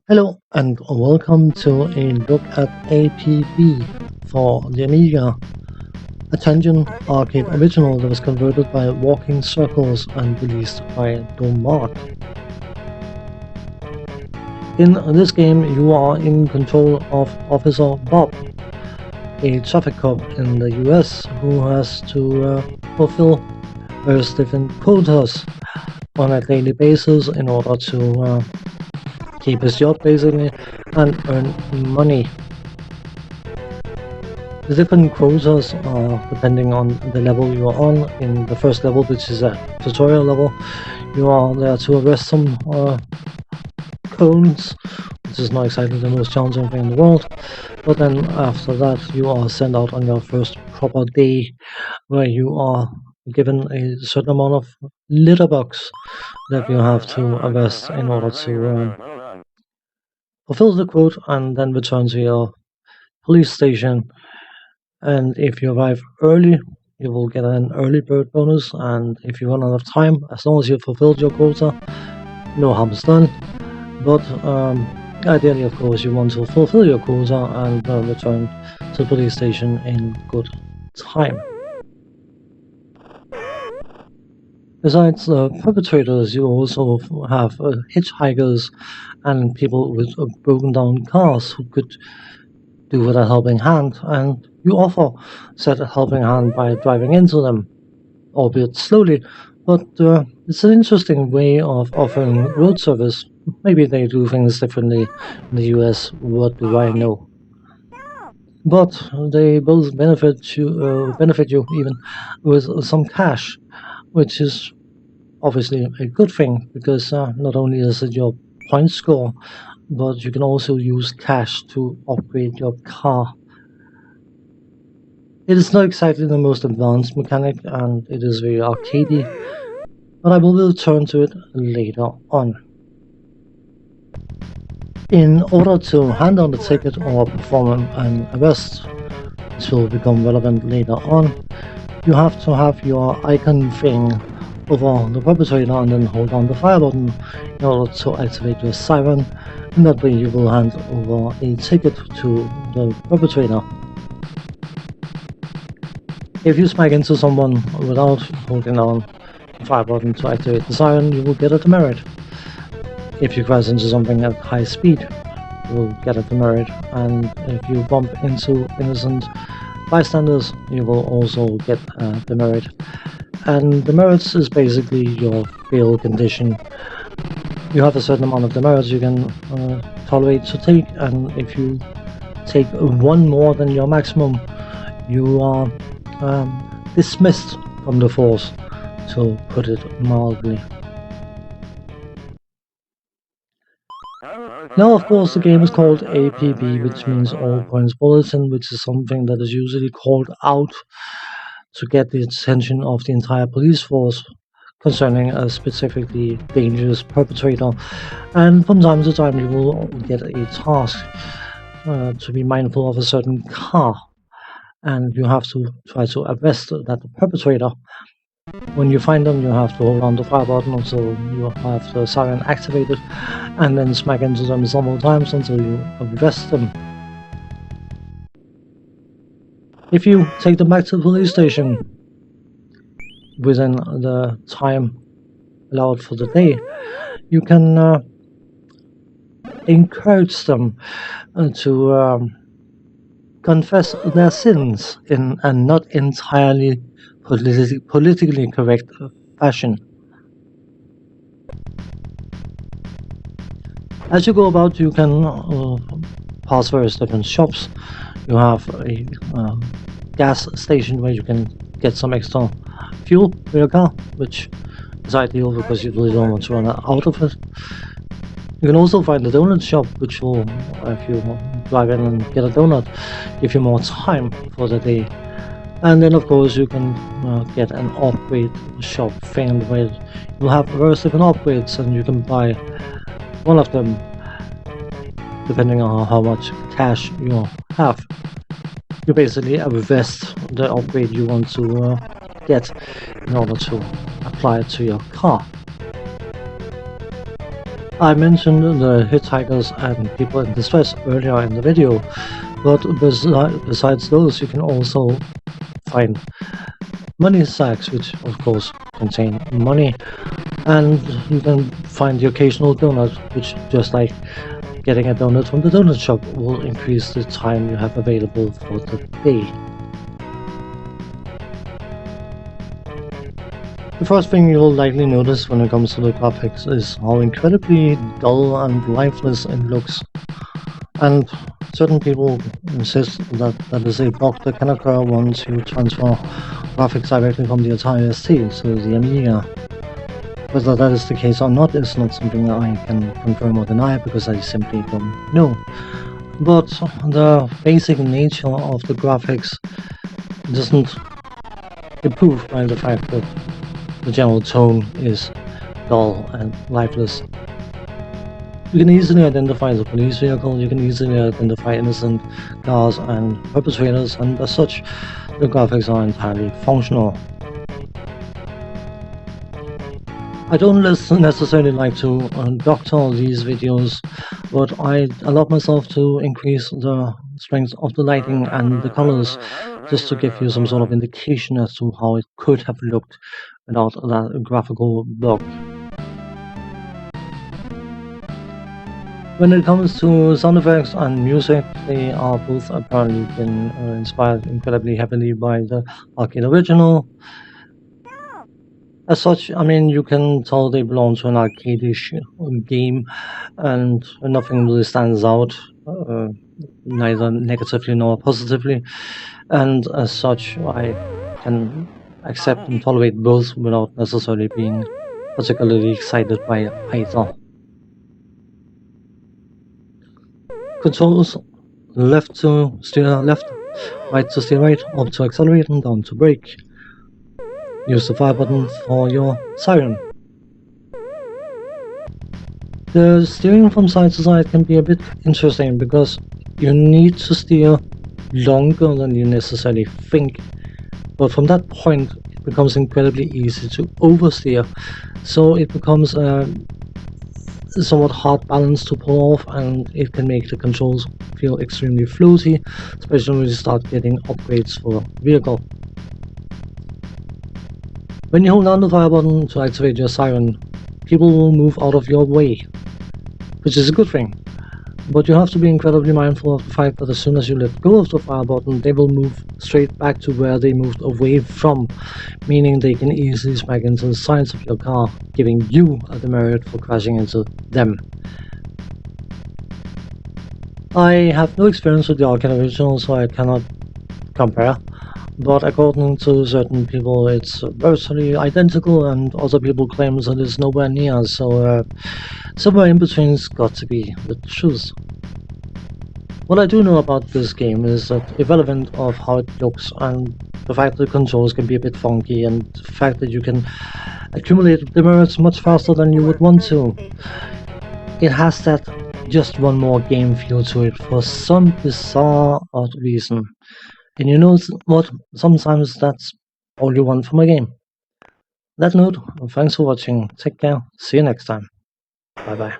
Hello and welcome to a look at APB for the Amiga, a Tengen arcade original that was converted by Walking Circles and released by Domark. In this game you are in control of Officer Bob, a traffic cop in the US who has to fulfill various different quotas on a daily basis in order to keep his job basically and earn money. The different quotas are depending on the level you are on. In the first level, which is a tutorial level, you are there to arrest some cones, which is not exactly the most challenging thing in the world. But then after that, you are sent out on your first proper day, where you are given a certain amount of litter bugs that you have to arrest in order to fulfill the quote and then return to your police station. And if you arrive early, you will get an early bird bonus, and if you run out of time, as long as you've fulfilled your quota, no harm is done. But ideally, of course, you want to fulfill your quota and return to the police station in good time. Besides perpetrators, you also have hitchhikers and people with broken down cars who could do with a helping hand, and you offer said helping hand by driving into them, albeit slowly, but it's an interesting way of offering road service. Maybe they do things differently in the US, what do I know? But they both benefit you even with some cash, which is obviously a good thing because not only is it your point score, but you can also use cash to upgrade your car. It is not exactly the most advanced mechanic and it is very arcadey, but I will return to it later on. In order to hand down the ticket or perform an arrest, which will become relevant later on, you have to have your icon thing over the perpetrator and then hold down the fire button in order to activate your siren, and that way you will hand over a ticket to the perpetrator. If you smack into someone without holding down the fire button to activate the siren, you will get a demerit. If you crash into something at high speed, you will get a demerit, and if you bump into innocent bystanders, you will also get a demerit. And demerits is basically your bail condition. You have a certain amount of demerits you can tolerate to take, and if you take one more than your maximum, you are dismissed from the force, to put it mildly. Now, of course, the game is called APB, which means All Points Bulletin, which is something that is usually called out to get the attention of the entire police force concerning a specifically dangerous perpetrator. And from time to time, you will get a task to be mindful of a certain car, and you have to try to arrest that perpetrator. When you find them, you have to hold on the fire button until you have the siren activated, and then smack into them several times until you arrest them. If you take them back to the police station within the time allowed for the day, you can encourage them to confess their sins in a not entirely politically correct fashion. As you go about, you can pass various different shops. You have a gas station where you can get some extra fuel for your car, which is ideal because you really don't want to run out of it. You can also find a donut shop, which will, if you drive in and get a donut, give you more time for the day. And then, of course, you can get an upgrade shop thing where you'll have various different upgrades, and you can buy one of them depending on how much cash you have. You basically invest the upgrade you want to get in order to apply it to your car. I mentioned the hitchhikers and people in distress earlier in the video, but besides those, you can also find money sacks, which of course contain money, and you can find the occasional donut, which, just like getting a donut from the donut shop, will increase the time you have available for the day. The first thing you'll likely notice when it comes to the graphics is how incredibly dull and lifeless it looks. And certain people insist that that is a bug that can occur once you transfer graphics directly from the Atari ST to the Amiga. Whether that is the case or not is not something I can confirm or deny because I simply don't know. But the basic nature of the graphics doesn't improve by the fact that the general tone is dull and lifeless. You can easily identify the police vehicle, you can easily identify innocent cars and perpetrators, and as such, the graphics are entirely functional. I don't necessarily like to doctor these videos, but I allowed myself to increase the strength of the lighting and the colors just to give you some sort of indication as to how it could have looked without that graphical block. When it comes to sound effects and music, they are both apparently been inspired incredibly heavily by the arcade original. As such, I mean, you can tell they belong to an arcade-ish game, and nothing really stands out, uh, neither negatively nor positively. And as such, I can accept and tolerate both without necessarily being particularly excited by either. Controls: left to steer left, right to steer right, up to accelerate, and down to brake. Use the fire button for your siren. The steering from side to side can be a bit interesting because you need to steer longer than you necessarily think, but from that point it becomes incredibly easy to oversteer, so it becomes a somewhat hard balance to pull off, and it can make the controls feel extremely floaty, especially when you start getting upgrades for the vehicle. When you hold down the fire button to activate your siren, people will move out of your way, which is a good thing. But you have to be incredibly mindful of the fact that as soon as you let go of the fire button, they will move straight back to where they moved away from, meaning they can easily smack into the sides of your car, giving you a demerit for crashing into them. I have no experience with the arcade original, so I cannot compare, but according to certain people it's virtually identical, and other people claim that it's nowhere near, so somewhere in between's got to be the truth. What I do know about this game is that, irrelevant of how it looks and the fact that the controls can be a bit funky and the fact that you can accumulate demerits much faster than you would want to, it has that just one more game feel to it for some bizarre odd reason. And you know what? Sometimes that's all you want from a game. That note, thanks for watching, take care, see you next time, bye bye.